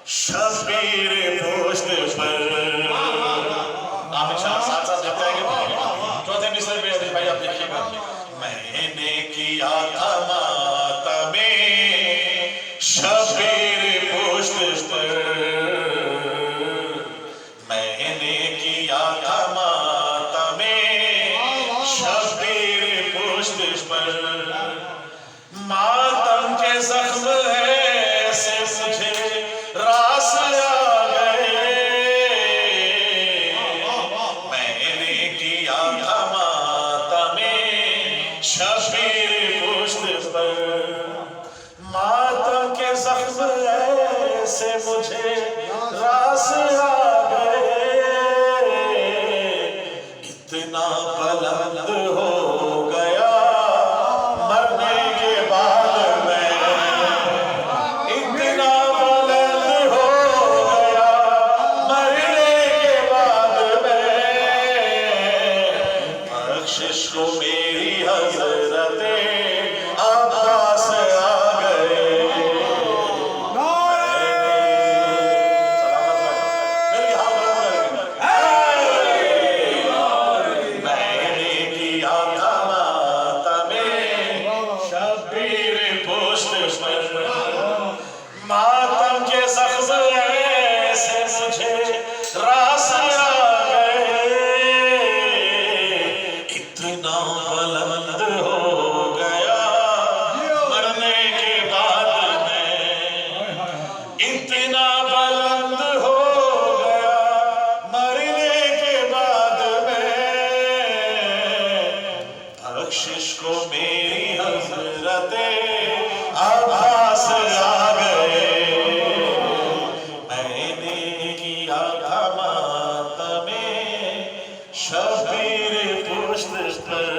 शबीर पुष्ट पर। आप साथ साथ जब जाएंगे चौथे मिसर में भाई आप देखिएगा, मैंने किया था मातम शबीर पुष्ट पर, मैंने किया था मातम शबीर पुष्ट पर। मातम के जख्म है से मुझे रास आ गए, मैंने किया था मातम शबीर पुष्ट पर। मातम के जख्म है से मुझे रास आ गए, इतना बुलंद हो गया मरने के बाद मैं, इतना बुलंद हो गया मरने के बाद मैं। बख्शिश को मेरी हज़रते अब्बास आ गए। मैंने किया था मातम शबीर पुष्ट पर। मातम के जख्म ऐसे मुझे रास आ गए, इतना बुलंद हो गया मरने के बाद मैं, इतना बुलंद हो गया मरने के बाद मैं। बख्शिश को मेरी हज़रते अब्बास आ गए, मैंने किया था मातम शबीर पुष्ट पर।